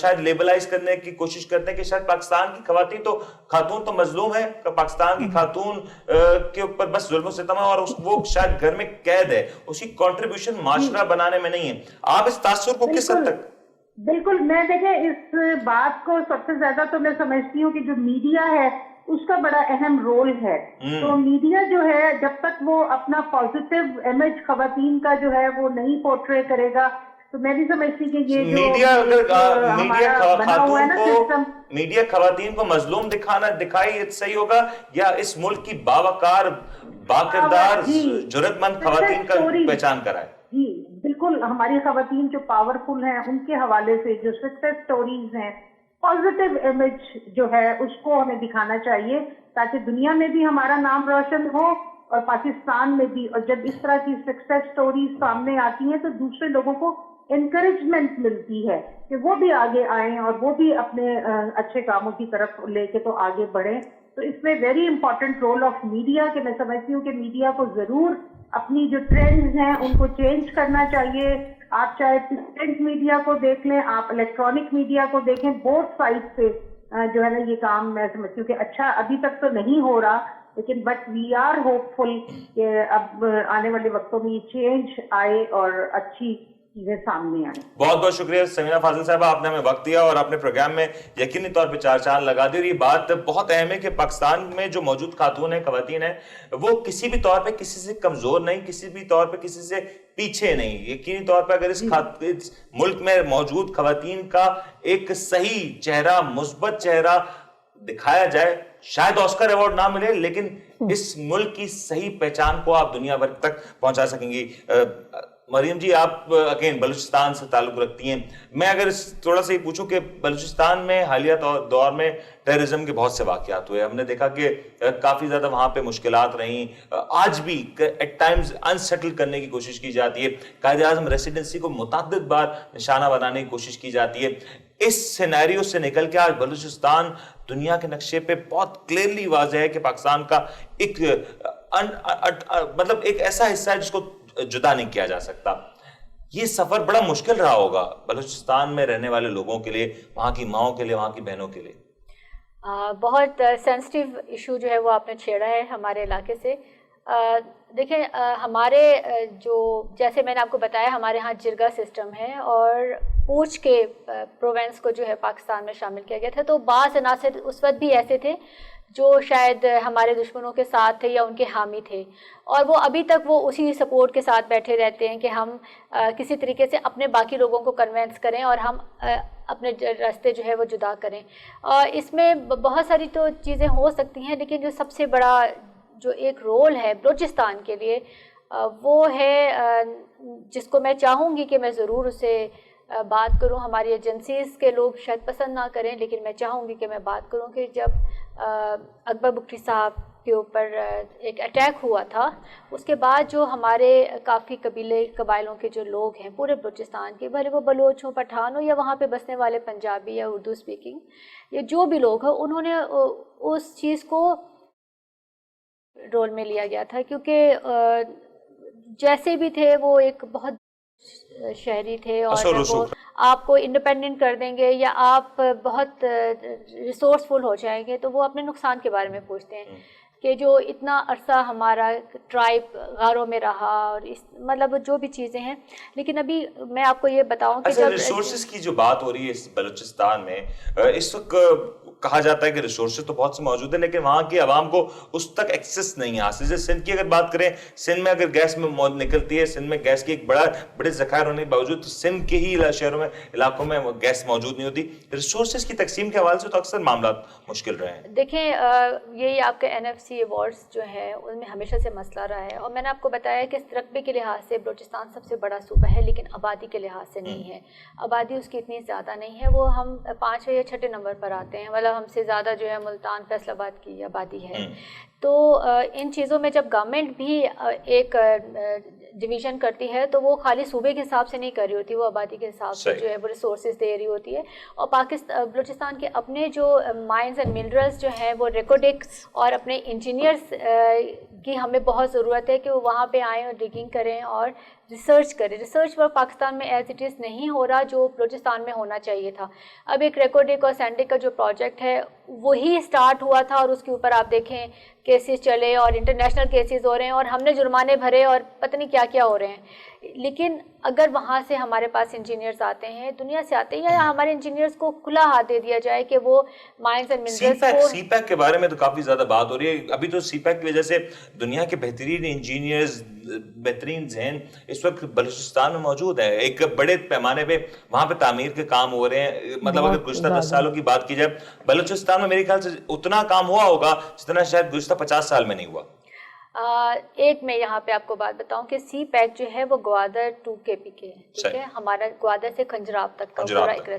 شاید لیبلائز کرنے کی کوشش کرتے ہیں کہ شاید پاکستان کی خواتین تو خاتون تو مظلوم ہے, پاکستان کی خاتون کے اوپر بس ظلم و ستم ہے اور وہ شاید گھر میں قید ہے, اس کی کنٹریبیوشن معاشرہ بنانے میں نہیں ہے. آپ اس تاثر کو کس حد تک؟ بالکل, میں دیکھیں اس بات کو سب سے زیادہ تو میں سمجھتی ہوں کہ جو میڈیا ہے اس کا بڑا اہم رول ہے. تو میڈیا جو ہے جب تک وہ اپنا پازیٹیو امیج خواتین کا جو ہے وہ نہیں پورٹرے کرے گا تو میں بھی سمجھتی کہ یہ میڈیا خواتین کو مظلوم دکھائی صحیح ہوگا یا اس ملک کی باوقار باکردار جرأت مند خواتین کا پہچان کرائے؟ جی بالکل, ہماری خواتین جو پاورفل ہیں ان کے حوالے سے جو سکسیس سٹوریز ہیں, پازیٹیو امیج جو ہے اس کو ہمیں دکھانا چاہیے تاکہ دنیا میں بھی ہمارا نام روشن ہو اور پاکستان میں بھی. اور جب اس طرح کی سکسیس سٹوریز سامنے آتی ہیں تو دوسرے لوگوں کو انکریجمنٹ ملتی ہے کہ وہ بھی آگے آئیں اور وہ بھی اپنے اچھے کاموں کی طرف لے کے تو آگے بڑھیں. تو اس میں very important role of media کہ میں سمجھتی ہوں کہ میڈیا کو ضرور اپنی جو ٹرینڈز ہیں ان کو چینج کرنا چاہیے. آپ چاہے پرنٹ میڈیا کو دیکھ لیں, آپ الیکٹرانک میڈیا کو دیکھیں, بوتھ سائڈ سے جو ہے نا یہ کام میں سمجھتی ہوں کہ اچھا ابھی تک تو نہیں ہو رہا لیکن بٹ وی آر ہوپ فل کہ اب آنے والے وقتوں میں یہ چینج آئے اور اچھی چیزیں سامنے آئیں. بہت بہت شکریہ سمینہ فاضل صاحبہ, آپ نے ہمیں وقت دیا اور اپنے پروگرام میں یقینی طور پہ 4 چاند لگا دی. اور یہ بات بہت اہم ہے کہ پاکستان میں جو موجود خاتون ہیں, خواتین ہیں, وہ کسی بھی طور پہ کسی سے کمزور نہیں, کسی بھی طور پہ کسی سے پیچھے نہیں. یقینی طور پہ اگر اس ملک میں موجود خواتین کا ایک صحیح چہرہ, مثبت چہرہ دکھایا جائے, شاید آسکر ایوارڈ نہ ملے لیکن اس ملک کی صحیح پہچان کو آپ دنیا بھر تک پہنچا سکیں گی. مریم جی, آپ اگین بلوچستان سے تعلق رکھتی ہیں. میں اگر تھوڑا سا یہ پوچھوں کہ بلوچستان میں حالیہ دور میں ٹیررزم کے بہت سے واقعات ہوئے, ہم نے دیکھا کہ کافی زیادہ وہاں پہ مشکلات رہیں, آج بھی ایٹ ٹائمز انسیٹل کرنے کی کوشش کی جاتی ہے, قائد اعظم ریسیڈنسی کو متعدد بار نشانہ بنانے کی کوشش کی جاتی ہے. اس سینیریو سے نکل کے آج بلوچستان دنیا کے نقشے پہ بہت کلیئرلی واضح ہے کہ پاکستان کا ایک مطلب ایک ایسا حصہ ہے جس کو جدا نہیں کیا جا سکتا. یہ سفر بڑا مشکل رہا ہوگا بلوچستان میں رہنے والے لوگوں کے لیے, وہاں کی ماؤں کے لیے, وہاں کی بہنوں کے لیے. بہت سینسٹیو ایشو جو ہے وہ آپ نے چھیڑا ہے ہمارے علاقے سے. دیکھیں ہمارے جو جیسے میں نے آپ کو بتایا ہمارے ہاں جرگا سسٹم ہے اور پوچھ کے پروونس کو جو ہے پاکستان میں شامل کیا گیا تھا. تو بعض عناصر اس وقت بھی ایسے تھے جو شاید ہمارے دشمنوں کے ساتھ تھے یا ان کے حامی تھے, اور وہ ابھی تک وہ اسی سپورٹ کے ساتھ بیٹھے رہتے ہیں کہ ہم کسی طریقے سے اپنے باقی لوگوں کو کنونس کریں اور ہم اپنے راستے جو ہے وہ جدا کریں. اس میں بہت ساری تو چیزیں ہو سکتی ہیں لیکن جو سب سے بڑا جو ایک رول ہے بلوچستان کے لیے وہ ہے جس کو میں چاہوں گی کہ میں ضرور اسے بات کروں. ہماری ایجنسیز کے لوگ شاید پسند نہ کریں لیکن میں چاہوں گی کہ میں بات کروں کہ جب اکبر بگٹی صاحب کے اوپر ایک اٹیک ہوا تھا اس کے بعد جو ہمارے کافی قبائلوں کے جو لوگ ہیں پورے بلوچستان کے, بھلے وہ بلوچ ہوں, پٹھان ہوں یا وہاں پہ بسنے والے پنجابی یا اردو اسپیکنگ یا جو بھی لوگ ہیں, انہوں نے اس چیز کو رول میں لیا گیا تھا کیونکہ جیسے بھی تھے وہ ایک بہت شہری تھے اور وہ آپ کو انڈیپینڈنٹ کر دیں گے یا آپ بہت ریسورسفل ہو جائیں گے تو وہ اپنے نقصان کے بارے میں پوچھتے ہیں. کہ جو اتنا عرصہ ہمارا ٹرائب غاروں میں رہا اور اس مطلب جو بھی چیزیں ہیں. لیکن ابھی میں آپ کو یہ بتاؤں کہ جب ریسورسز کی جو بات ہو رہی ہے اس بلوچستان میں اس وقت کہا جاتا ہے کہ ریسورسز تو بہت سے موجود ہیں لیکن وہاں کی عوام کو اس تک ایکسیس نہیں حاصل. جیسے سندھ کی اگر بات کریں, سندھ میں اگر گیس میں نکلتی ہے, سندھ میں گیس کی ایک بڑے ذخائر ہونے کے باوجود سندھ کے ہی شہروں میں علاقوں میں گیس موجود نہیں ہوتی. ریسورسز کی تقسیم کے حوالے سے تو اکثر معاملات مشکل رہے ہیں. دیکھیں یہی آپ کے NFC ایوارڈز جو ہے ان میں ہمیشہ سے مسئلہ رہا ہے, اور میں نے آپ کو بتایا کہ رقبے کے لحاظ سے بلوچستان سب سے بڑا صوبہ ہے لیکن آبادی کے لحاظ سے نہیں ہے. آبادی اس کی اتنی زیادہ نہیں ہے, وہ ہم 5ویں یا 6 نمبر پر آتے ہیں, مطلب ہم سے زیادہ جو ہے ملتان فیصل آباد کی آبادی ہے. تو ان چیزوں میں جب گورنمنٹ بھی ایک ڈویژن کرتی ہے تو وہ خالی صوبے کے حساب سے نہیں کر رہی ہوتی, وہ آبادی کے حساب سے جو ہے وہ ریسورسز دے رہی ہوتی ہے. اور بلوچستان کے اپنے جو مائنز اینڈ منرلز جو ہیں وہ ریکارڈک اور اپنے انجینئرس کی ہمیں بہت ضرورت ہے کہ وہ وہاں پہ آئیں اور ڈگنگ کریں اور ریسرچ کریں. ریسرچ ورک پاکستان میں ایز اٹ از نہیں ہو رہا جو بلوچستان میں ہونا چاہیے تھا. اب ایک ریکارڈک اور سینڈک کا جو پروجیکٹ ہے وہی اسٹارٹ ہوا تھا اور اس کے اوپر آپ دیکھیں کیسز چلے اور انٹرنیشنل کیسز ہو رہے ہیں اور ہم نے جرمانے بھرے اور پتہ نہیں کیا کیا ہو رہے ہیں. لیکن اگر وہاں سے ہمارے پاس انجینئرز آتے ہیں, دنیا سے آتے ہیں, یا ہمارے انجینئرز کو کھلا ہاتھ دے دیا جائے کہ وہ مائنز اینڈ منرلز کو. سی پیک کے بارے میں تو کافی زیادہ بات ہو رہی ہے. ابھی تو سی پیک کی وجہ سے دنیا کے بہترین انجینئرز, بہترین ذہن اس وقت بلوچستان میں موجود ہیں. ایک بڑے پیمانے پہ وہاں پہ تعمیر کے کام ہو رہے ہیں. مطلب اگر گزشتہ 10 سالوں کی بات کی جائے بلوچستان میں میرے خیال سے اتنا کام ہوا ہوگا جتنا شاید گزشتہ 50 سال میں نہیں ہوا. ایک میں یہاں پہ آپ کو بات بتاؤں کہ سی پیک جو ہے وہ گوادر 2 KP کے ہے, ٹھیک ہے, ہمارا گوادر سے کھنجراب تک کا پورا ایک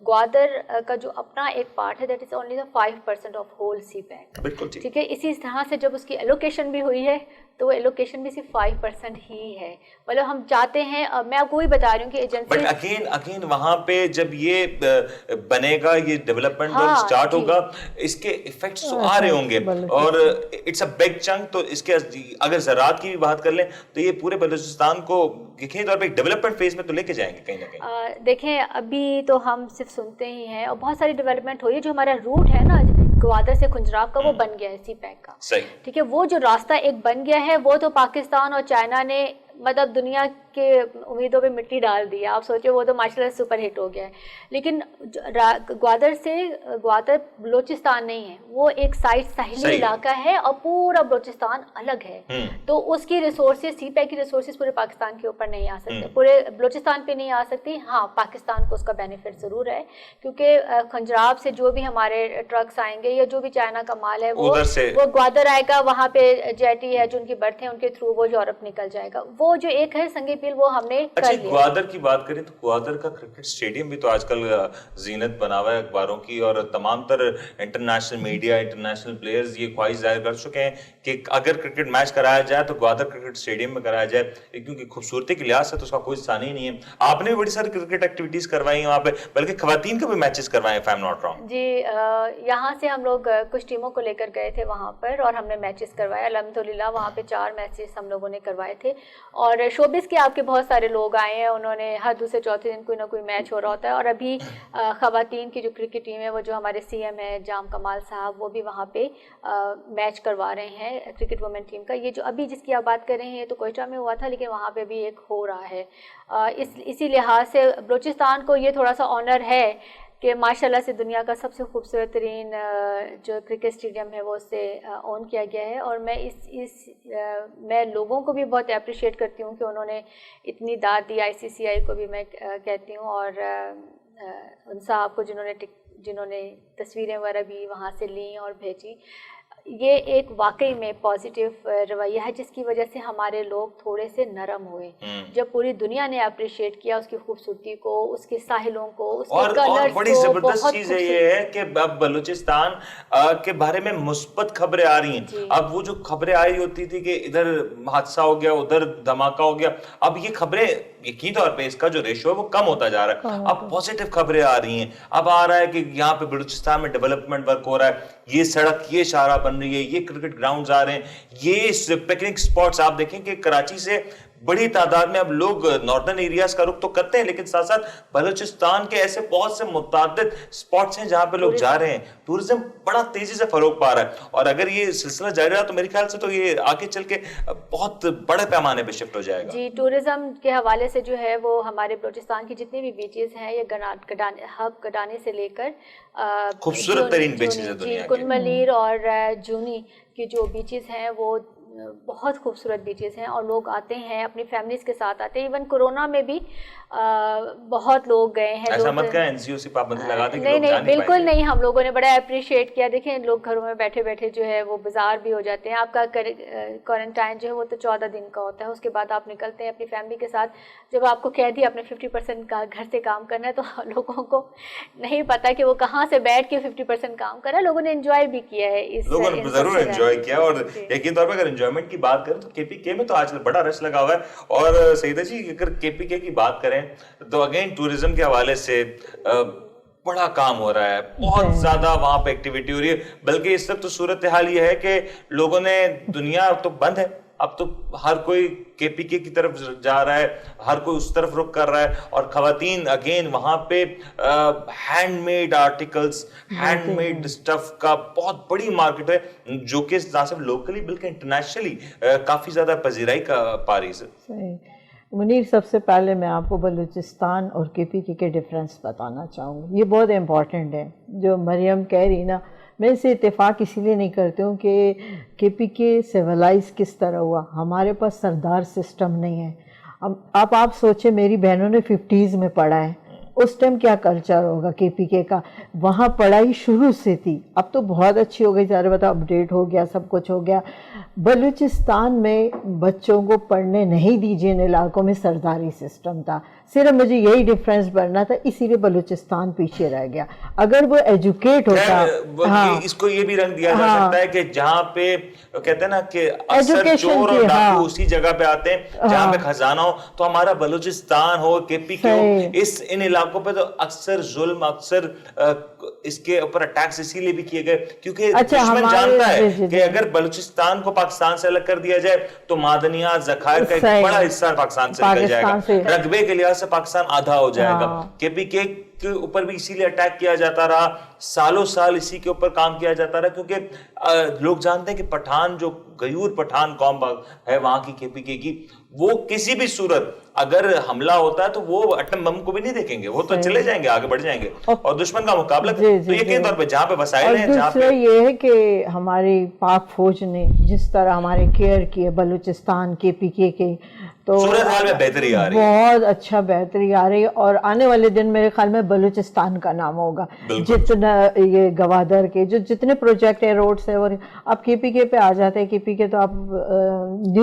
گوادر کا جو اپنا ایک پارٹ ہے that is only 5% of whole سی پیک, ٹھیک ہے. اسی طرح سے جب اس کی ایلوکیشن بھی ہوئی ہے تو وہ ایلوکیشن بھی صرف 5% ہی ہے. مطلب ہم چاہتے ہیں, میں آپ کو وہی بتا رہی ہوں کہ ایجنسی بٹ اگین وہاں پہ جب یہ بنے گا, یہ ڈیولپمنٹ سٹارٹ ہوگا, اس کے ایفیکٹس تو آ رہے ہوں گے اور اٹس اے بگ چنک. تو اس کے اگر زراعت کی بھی بات کر لیں تو یہ پورے بلوچستان کو یقینی طور پہ ایک ڈیولپمنٹ فیز میں تو لے کے جائیں گے کہیں نہ کہیں. دیکھیں ابھی تو ہم صرف سنتے ہی ہیں اور بہت ساری ڈیولپمنٹ ہوئی ہے. جو ہمارا روٹ ہے نا گوادر سے کھنجراب کا وہ بن گیا ہے سی پیک کا, ٹھیک ہے. وہ جو راستہ ایک بن گیا ہے وہ تو پاکستان اور چائنا نے مطلب دنیا کے امیدوں پہ مٹی ڈال دی. آپ سوچے وہ تو ماشاء اللہ سپر ہٹ ہو گیا ہے. لیکن گوادر بلوچستان نہیں ہے, وہ ایک سائٹ ساحلی علاقہ ہے اور پورا بلوچستان الگ ہے. تو اس کی ریسورسز, سی پیک کی ریسورسز پورے پاکستان کے اوپر نہیں آ سکتے, پورے بلوچستان پہ نہیں آ سکتی. ہاں پاکستان کو اس کا بینیفٹ ضرور ہے کیونکہ کھنجراب سے جو بھی ہمارے ٹرکس آئیں گے یا جو بھی چائنا کا مال ہے وہ گوادر آئے گا, وہاں پہ جیٹی ہے جو ان کی برتھ ہے ان کے تھرو وہ یورپ نکل جائے گا. وہ جو ایک ہے سنگی پیل وہ ہم نے کر لیا. گوادر کی بات کریں تو گوادر کا کرکٹ اسٹیڈیم بھی تو آج کل زینت بنا ہوا ہے اخباروں کی, اور تمام تر انٹرنیشنل میڈیا, انٹرنیشنل پلیئرز یہ خواہش ظاہر کر چکے ہیں کہ اگر کرکٹ میچ کرایا جائے تو گوادر کرکٹ اسٹیڈیم میں کرایا جائے, کیونکہ خوبصورتی کے لحاظ سے تو اس کا کوئی ثانی نہیں ہے. آپ نے بھی بڑی ساری کرکٹ ایکٹیویٹیز کروائی ہیں وہاں پہ, بلکہ خواتین کے بھی میچز کروائے ہیں, if I'm not wrong. جی یہاں سے ہم لوگ کچھ ٹیموں کو لے کر گئے تھے وہاں پر اور ہم نے میچز کروائے. الحمدللہ وہاں پہ 4 میچز ہم لوگوں نے کروائے تھے. اور شوبز کے آپ کے بہت سارے لوگ آئے ہیں, انہوں نے ہر دوسرے چوتھے دن کوئی نہ کوئی میچ ہو رہا ہوتا ہے. اور ابھی خواتین کی جو کرکٹ ٹیم ہے وہ جو ہمارے CM ہے جام کمال صاحب, وہ بھی وہاں پہ میچ کروا رہے ہیں کرکٹ وومن ٹیم کا. یہ جو ابھی جس کی آپ بات کر رہے ہیں تو کوئٹہ میں ہوا تھا, لیکن وہاں پہ بھی ایک ہو رہا ہے. اسی لحاظ سے بلوچستان کو یہ تھوڑا سا آنر ہے کہ ماشاءاللہ سے دنیا کا سب سے خوبصورت ترین جو کرکٹ اسٹیڈیم ہے وہ اس سے اون کیا گیا ہے. اور میں لوگوں کو بھی بہت اپریشیٹ کرتی ہوں کہ انہوں نے اتنی داد دی. ICCI کو بھی میں کہتی ہوں, اور ان صاحب کو جنہوں نے تصویریں وغیرہ بھی وہاں سے لیں اور بھیجی. یہ ایک واقعی میں پازیٹیو رویہ ہے جس کی وجہ سے ہمارے لوگ تھوڑے سے نرم ہوئے. جب پوری دنیا نے اپریشیٹ کیا اس کی خوبصورتی کو, اس کے ساحلوں کو, اس کے کلرز کو. بڑی زبردست چیز یہ ہے کہ اب بلوچستان کے بارے میں مثبت خبریں آ رہی ہیں. اب وہ جو خبریں آئی ہوتی تھی کہ ادھر حادثہ ہو گیا, ادھر دھماکہ ہو گیا, اب یہ خبریں یقینی طور پہ اس کا جو ریشو ہے وہ کم ہوتا جا رہا ہے. اب پازیٹیو خبریں آ رہی ہیں. اب آ رہا ہے کہ یہاں پہ بلوچستان میں ڈیولپمنٹ ورک ہو رہا ہے, یہ سڑک, یہ شاہراہ بن رہی ہے, یہ کرکٹ گراؤنڈز آ رہے ہیں, یہ پکنک سپاٹس. آپ دیکھیں کہ کراچی سے بڑی تعداد میں اب لوگ ناردرن ایریاز کا رخ تو کرتے ہیں، لیکن ساتھ ساتھ بلوچستان کے ایسے بہت سے متعدد سپاٹس ہیں جہاں پہ لوگ جا رہے ہیں. ٹورزم بڑا تیزی سے فروغ پا رہا ہے، اور اگر یہ سلسلہ جاری رہا تو میرے خیال سے تو یہ آگے چل کے بہت بڑے پیمانے پہ شفٹ ہو جائے گا. جی، ٹورزم کے حوالے سے جو ہے وہ ہمارے بلوچستان کی جتنی بھی بیچز ہیں، یہ ہب گڈانے سے لے کر خوبصورت ترین بیچز ہیں دنیا کن ملیر اور جونی کی جو بیچز ہیں وہ بہت خوبصورت بیچز ہیں، اور لوگ آتے ہیں اپنی فیملیز کے ساتھ آتے ہیں. ایون کورونا میں بھی بہت لوگ گئے ہیں. ایسا مت کہیں NCOC پابندی لگا دیں کہ نہیں لوگ جا نہیں نہیں بالکل نہیں، ہم لوگوں نے بڑا اپریشیٹ کیا. دیکھیں لوگ گھروں میں بیٹھے بیٹھے جو ہے وہ بازار بھی ہو جاتے ہیں. آپ کا کوارنٹائن جو ہے وہ تو 14 دن کا ہوتا ہے، اس کے بعد آپ نکلتے ہیں اپنی فیملی کے ساتھ. جب آپ کو کہہ دیا آپ نے 50% کا گھر سے کام کرنا ہے تو لوگوں کو نہیں پتا کہ وہ کہاں سے بیٹھ کے 50% کام کرا. لوگوں نے انجوائے بھی کیا ہے، لوگوں نے ضرور انجوائے کیا. اور یقین طور پر اگر انجوائمنٹ کی بات کریں تو KPK میں تو آج کل بڑا رش لگا ہوا ہے. اور سیدہ جی اگر KPK کی بات کریں تو اگین ٹورزم کے حوالے سے بڑا کام ہو رہا ہے، بہت زیادہ وہاں پہ ایکٹیویٹی ہو رہی ہے. بلکہ اس وقت تو صورتحال یہ ہے کہ لوگوں نے دنیا تو بند ہے، اب تو ہر کوئی KPK کی طرف جا رہا ہے، ہر کوئی اس طرف رخ کر رہا ہے. اور خواتین اگین وہاں پہ hand made articles, hand made stuff کا بہت بڑی مارکیٹ ہے، جو کہ نہ صرف لوکلی بلکہ انٹرنیشنلی کافی زیادہ پذیرائی کا پا رہی ہے. منیر، سب سے پہلے میں آپ کو بلوچستان اور KPK کے ڈفرینس بتانا چاہوں گی. یہ بہت امپورٹنٹ ہے جو مریم کہہ رہی نا. میں اسے اتفاق اسی لیے نہیں کرتی ہوں کہ KPK سیولائز کس طرح ہوا. ہمارے پاس سردار سسٹم نہیں ہے. اب آپ سوچیں میری بہنوں نے 50s میں پڑھا ہے، اس ٹائم کیا کلچر ہوگا KPK کا. وہاں پڑھائی شروع سے تھی، اب تو بہت اچھی ہو گئی، ذرا بتا اپڈیٹ ہو گیا، سب کچھ ہو گیا. بلوچستان میں بچوں کو پڑھنے نہیں دیجیے، ان علاقوں میں سرداری سسٹم تھا. صرف مجھے یہی ڈفرینس بڑھنا تھا، اسی لیے بلوچستان پیچھے رہ گیا. اگر وہ ایجوکیٹ ہوتا، اس کو یہ بھی رنگ دیا جا سکتا ہے کہ جہاں پہ کہتے ہیں نا کہ اکثر چور اور ڈاکو اسی جگہ پہ آتے ہیں جہاں پہ خزانہ ہو. تو ہمارا بلوچستان ہو، KPK ہو، ان علاقوں پہ تو اکثر ظلم، اکثر اس کے اوپر اٹیکس اسی لیے بھی کیے گئے کیونکہ دشمن جانتا ہے کہ اگر بلوچستان کو پاکستان سے الگ کر دیا جائے تو معدنیات، ذخائر کا ایک بڑا حصہ پاکستان سے نکل جائے گا، رقبے کے لحاظ سے پاکستان آدھا ہو جائے گا. KPK کے اوپر بھی اسی لیے اٹیک کیا جاتا رہا، سالوں سال اسی کے اوپر کام کیا جاتا رہا، کیونکہ لوگ جانتے ہیں کہ پٹھان جو غیور پٹھان قوم ہے وہاں کی KPK کی، وہ کسی بھی صورت اگر حملہ ہوتا ہے تو وہ ایٹم بم کو بھی نہیں دیکھیں گے، وہ تو چلے جائیں گے، آگے بڑھ جائیں گے اور دشمن کا مقابلہ. تو یقین طور پہ جہاں پہ وسائل ہیں، جہاں پہ یہ ہے کہ ہماری پاک فوج نے جس طرح ہمارے کیئر کیے بلوچستان KPK کے، تو صورتحال میں بہتری آ رہی ہے، بہت اچھا بہتری آ رہی ہے. اور آنے والے دن میرے خیال میں بلوچستان کا نام ہوگا. جتنا یہ گوادر کے جتنے پروجیکٹ ہیں، روڈس ہیں، اور اب KPK پہ آ جاتے ہیں. KPK تو آپ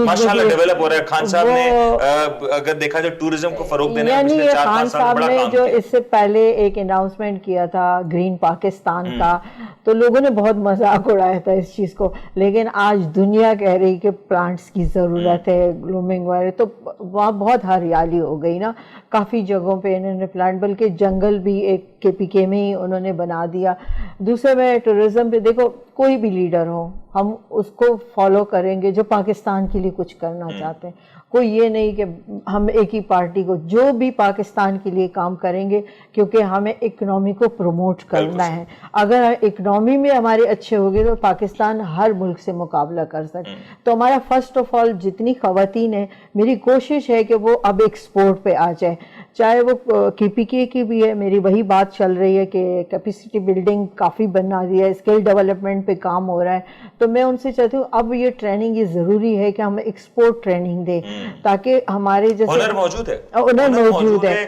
ماشاءاللہ ڈیولپ ہو رہا ہے. خان صاحب نے اگر دیکھا جو ٹورزم کو فروغ دینے میں پچھلے 4-5 سال بڑا کام کیا. جو اس سے پہلے ایک اناؤنسمنٹ کیا تھا گرین پاکستان کا، تو لوگوں نے بہت مذاق اڑایا تھا اس چیز کو، لیکن آج دنیا کہہ رہی کہ پلانٹس کی ضرورت ہے، گلومنگ والے، تو وہاں بہت ہریالی ہو گئی نا. کافی جگہوں پہ انہوں نے پلانٹ، بلکہ جنگل بھی ایک KPK میں ہی انہوں نے بنا دیا. دوسرے میں ٹورزم پہ دیکھو، کوئی بھی لیڈر ہو ہم اس کو فالو کریں گے جو پاکستان کے لیے کچھ کرنا چاہتے ہیں. کوئی یہ نہیں کہ ہم ایک ہی پارٹی کو، جو بھی پاکستان کے لیے کام کریں گے، کیونکہ ہمیں اکنامی کو پروموٹ کرنا ہے. اگر اکنامی میں ہمارے اچھے ہوگے تو پاکستان ہر ملک سے مقابلہ کر سکے. تو ہمارا فرسٹ آف آل جتنی خواتین ہیں، میری کوشش ہے کہ وہ اب ایکسپورٹ پہ آ جائے. چاہے وہ KPK کی بھی ہے، میری وہی بات چل رہی ہے کہ کیپیسٹی بلڈنگ کافی بنا دیا ہے، اسکل ڈیولپمنٹ پہ کام ہو رہا ہے. تو میں ان سے چاہتی ہوں اب یہ ٹریننگ، یہ ضروری ہے کہ ہم ایکسپورٹ ٹریننگ دیں تاکہ ہمارے جیسے ہنر موجود ہے، ہنر موجود ہے.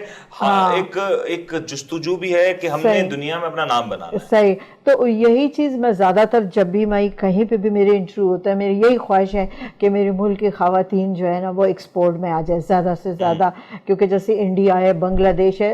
ایک جستجو بھی ہے کہ ہم نے دنیا میں اپنا نام بنانا ہے. صحیح. تو یہی چیز میں زیادہ تر جب بھی میں کہیں پہ بھی میرے انٹرویو ہوتا ہے، میری یہی خواہش ہے کہ میرے ملک کی خواتین جو ہے نا وہ ایکسپورٹ میں آ جائے زیادہ سے زیادہ. کیونکہ جیسے انڈیا ہے، بنگلہ دیش ہے،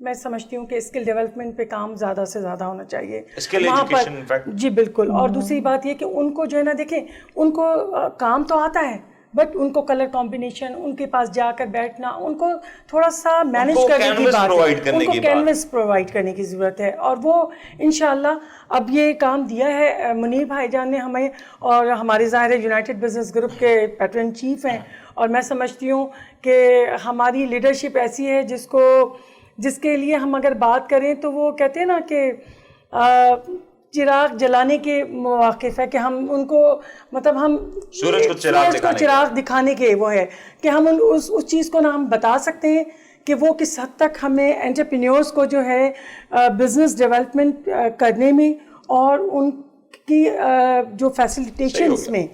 میں سمجھتی ہوں کہ اسکل ڈیولپمنٹ پہ کام زیادہ سے زیادہ ہونا چاہیے اسکل وہاں پر. Education in fact. جی بالکل. اور دوسری بات یہ کہ ان کو جو ہے نا دیکھیں ان کو کام تو آتا ہے بٹ ان کو کلر کمبینیشن ان کے پاس جا کر بیٹھنا ان کو تھوڑا سا مینیج کرنے کی بات ہے, ان کو کینوس پرووائڈ کرنے کی ضرورت ہے. اور وہ انشاءاللہ اب یہ کام دیا ہے منیر بھائی جان نے ہمیں, اور ہمارے ظاہر یونائٹڈ بزنس گروپ کے پیٹرن چیف ہیں. اور میں سمجھتی ہوں کہ ہماری لیڈرشپ ایسی ہے جس کے لیے ہم اگر بات کریں تو وہ کہتے ہیں نا کہ چراغ جلانے کے مواقف ہے کہ ہم ان کو مطلب ہم سورج کو چراغ دکھانے کے وہ ہے کہ ہم اس چیز کو نا ہم بتا سکتے ہیں کہ وہ کس حد تک ہمیں انٹرپرینیورس کو جو ہے بزنس ڈیولپمنٹ کرنے میں اور ان کی جو فیسیلیٹیشنس میں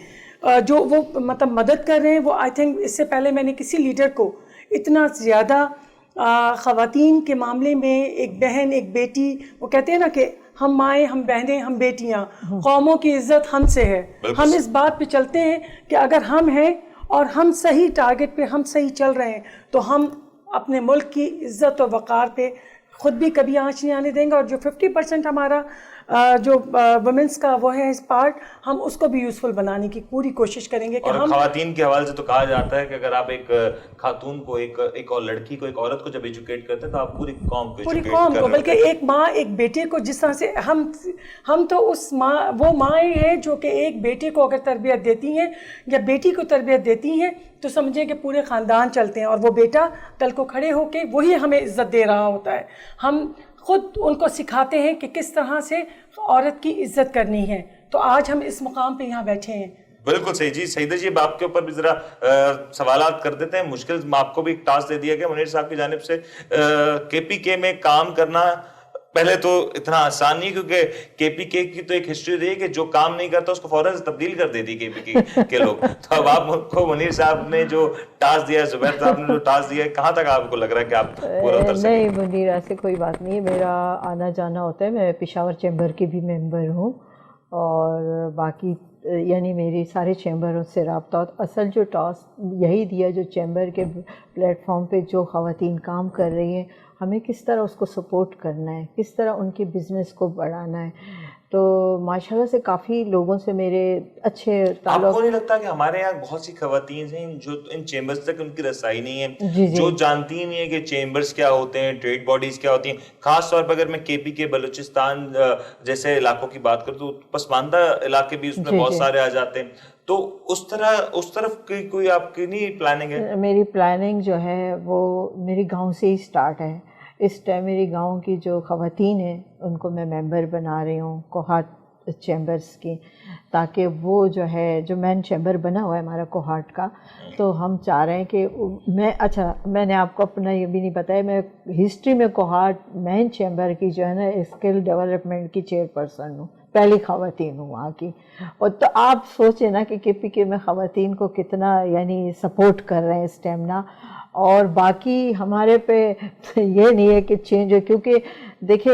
جو وہ مطلب مدد کر رہے ہیں. وہ آئی تھنک اس سے پہلے میں نے کسی لیڈر کو اتنا زیادہ خواتین کے معاملے میں ایک بہن ایک بیٹی, وہ کہتے ہیں نا کہ ہم مائیں ہم بہنیں ہم بیٹیاں, قوموں کی عزت ہم سے ہے. ہم اس بات پہ چلتے ہیں کہ اگر ہم ہیں اور ہم صحیح ٹارگٹ پہ ہم صحیح چل رہے ہیں تو ہم اپنے ملک کی عزت اور وقار پہ خود بھی کبھی آنچ نہیں آنے دیں گے. اور جو 50% ہمارا جو وومنس کا وہ ہے اس پارٹ, ہم اس کو بھی یوزفل بنانے کی پوری کوشش کریں گے کہ ہم خواتین کے حوالے سے تو کہا جاتا ہے کہ اگر آپ ایک خاتون کو ایک اور لڑکی کو ایک عورت کو جب ایجوکیٹ کرتے ہیں تو آپ پوری قوم کو بلکہ ایک ماں ایک بیٹے کو جس طرح سے ہم تو اس ماں وہ مائیں ہیں جو کہ ایک بیٹے کو اگر تربیت دیتی ہیں یا بیٹی کو تربیت دیتی ہیں تو سمجھیں کہ پورے خاندان چلتے ہیں. اور وہ بیٹا کل کو کھڑے ہو کے وہی ہمیں عزت دے رہا ہوتا ہے. ہم خود ان کو سکھاتے ہیں کہ کس طرح سے عورت کی عزت کرنی ہے. تو آج ہم اس مقام پہ یہاں بیٹھے ہیں. بالکل صحیح. جی سعیدہ جی, آپ کے اوپر بھی ذرا سوالات کر دیتے ہیں. مشکل آپ کو بھی ایک ٹاسک دے دیا گیا منیر صاحب کی جانب سے. کے پی کے میں کام کرنا پہلے تو اتنا آسان نہیں, کیونکہ کے پی کے کی تو ایک ہسٹری رہی ہے کہ جو کام نہیں کرتا اس کو فوراً تبدیل کر دیتی کے پی کے لوگ. تو اب آپ کو منیر صاحب نے جو ٹاسک دیا, زبیر صاحب نے جو ٹاسک دیا, کہاں تک آپ کو لگ رہا ہے کہ آپ پورا اتر سکیں؟ نہیں منیر, ایسے کوئی بات نہیں ہے. میرا آنا جانا ہوتا ہے. میں پشاور چیمبر کی بھی ممبر ہوں اور باقی یعنی میری سارے چیمبروں سے رابطہ ہوتا. اصل جو ٹاسک یہی دیا جو چیمبر کے پلیٹ فارم پہ جو خواتین کام کر رہی ہیں, ہمیں کس طرح اس کو سپورٹ کرنا ہے, کس طرح ان کے بزنس کو بڑھانا ہے. تو ماشاءاللہ سے کافی لوگوں سے میرے اچھے تعلق. آپ کو نہیں لگتا کہ ہمارے یہاں بہت سی خواتین ہیں جو ان چیمبرز تک ان کی رسائی نہیں ہے, جی جو جانتی ہی نہیں ہے کہ چیمبرز کیا ہوتے ہیں, ٹریڈ باڈیز کیا ہوتی ہیں. خاص طور پر اگر میں کے پی کے بلوچستان جیسے علاقوں کی بات کروں تو پسماندہ علاقے بھی اس میں بہت سارے آ جاتے ہیں. تو اس طرف کی کوئی آپ کی نہیں پلاننگ ہے؟ میری پلاننگ جو ہے وہ میری گاؤں سے ہی سٹارٹ ہے. اس ٹائم میری گاؤں کی جو خواتین ہیں ان کو میں ممبر بنا رہی ہوں کوہاٹ چیمبرز کی, تاکہ وہ جو ہے جو مین چیمبر بنا ہوا ہے ہمارا کوہاٹ کا, تو ہم چاہ رہے ہیں کہ میں نے آپ کو اپنا یہ بھی نہیں بتایا, میں ہسٹری میں کوہاٹ مین چیمبر کی جو ہے نا اسکل ڈیولپمنٹ کی چیئرپرسن ہوں, پہلی خواتین ہوں وہاں کی. اور تو آپ سوچیں نا کہ کے پی کے میں خواتین کو کتنا یعنی سپورٹ کر رہے ہیں اس ٹائم نا. اور باقی ہمارے پہ یہ نہیں ہے کہ چینج ہے, کیونکہ دیکھیں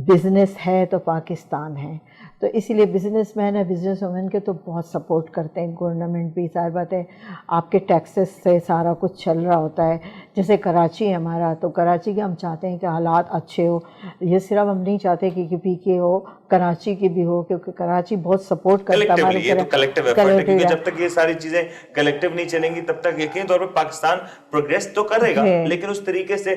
بزنس ہے تو پاکستان ہے, تو اسی لیے بزنس مین ہے, بزنس وومن کے تو بہت سپورٹ کرتے ہیں گورنمنٹ بھی. ظاہر بات ہے آپ کے ٹیکسز سے سارا کچھ چل رہا ہوتا ہے. جیسے کراچی ہے ہمارا, تو کراچی کے ہم چاہتے ہیں کہ حالات اچھے ہو. یہ صرف ہم نہیں چاہتے کہ کے پی کے ہو, کراچی کی بھی ہو, کیونکہ کراچی بہت سپورٹ کرتا ہے ہمارے. یہ تو کلیکٹیو ایفرٹ ہے, کیونکہ جب تک یہ ساری چیزیں کلیکٹیو نہیں چلیں گی تب تک یقینی طور پر پاکستان پروگریس تو کرے گا, لیکن اس طریقے سے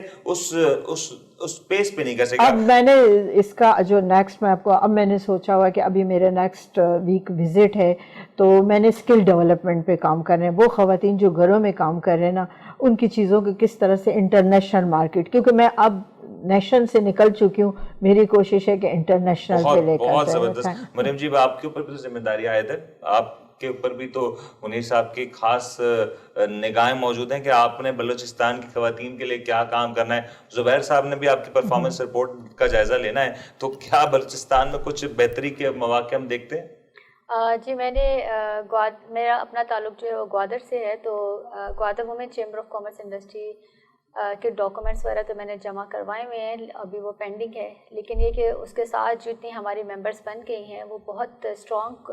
اس پیس پہ نہیں کر سکے. اب میں نے اس کا جو نیکسٹ میں آپ کو, اب میں نے سوچا ہوا کہ ابھی میرے نیکسٹ ویک وزٹ ہے, تو میں نے اسکل ڈیولپمنٹ پہ کام کر رہے ہیں. وہ خواتین جو گھروں میں کام کر رہے ہیں نا, ان کی چیزوں کو کس طرح سے انٹرنیشنل مارکیٹ, کیونکہ میں اب نیشنل سے نکل چکی ہوں, میری کوشش ہے کہ انٹرنیشنل پہ لے کر. بہت زبردست. مریم جی, آپ کے اوپر بھی تو ذمہ داری عائد ہے, آپ کے اوپر بھی تو منیر صاحب کی خاص نگاہیں موجود ہیں کہ آپ نے بلوچستان کی خواتین کے لیے کیا کام کرنا ہے. زبیر صاحب نے بھی آپ کی پرفارمنس رپورٹ کا جائزہ لینا ہے, تو کیا بلوچستان میں کچھ بہتری کے مواقع ہم دیکھتے ہیں؟ جی میں نے میرا اپنا تعلق جو ہے وہ گوادر سے ہے, تو Gwadar women chamber of commerce industry کے ڈاکومنٹس وغیرہ تو میں نے جمع کروائے ہوئے ہیں, ابھی وہ پینڈنگ ہے. لیکن یہ کہ اس کے ساتھ جتنی ہماری ممبرس بن گئی ہیں وہ بہت اسٹرانگ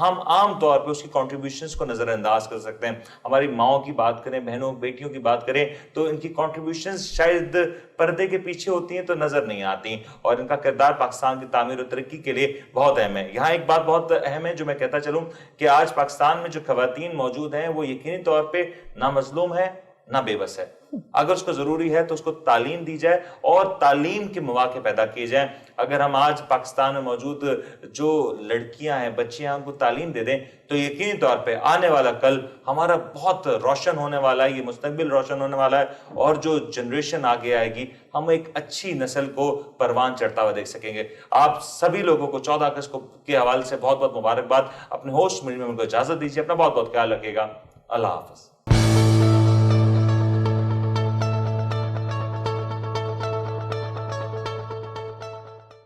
ہم عام طور پہ اس کی کنٹریبیوشنز کو نظر انداز کر سکتے ہیں. ہماری ماؤں کی بات کریں, بہنوں بیٹیوں کی بات کریں, تو ان کی کنٹریبیوشنز شاید پردے کے پیچھے ہوتی ہیں تو نظر نہیں آتی, اور ان کا کردار پاکستان کی تعمیر و ترقی کے لیے بہت اہم ہے. یہاں ایک بات بہت اہم ہے جو میں کہتا چلوں کہ آج پاکستان میں جو خواتین موجود ہیں وہ یقینی طور پہ نہ مظلوم ہے نہ بے بس ہے. اگر اس کو ضروری ہے تو اس کو تعلیم دی جائے اور تعلیم کے مواقع پیدا کیے جائیں. اگر ہم آج پاکستان میں موجود جو لڑکیاں ہیں, بچیاں, ان کو تعلیم دے دیں تو یقینی طور پہ آنے والا کل ہمارا بہت روشن ہونے والا ہے, یہ مستقبل روشن ہونے والا ہے, اور جو جنریشن آگے آئے گی ہم ایک اچھی نسل کو پروان چڑھتا ہوا دیکھ سکیں گے. آپ سبھی لوگوں کو 14 اگست کے حوالے سے بہت بہت مبارکباد. اپنے ہوسٹ میڈیم میں ان کو اجازت دیجیے. اپنا بہت بہت خیال رکھیے گا. اللہ حافظ.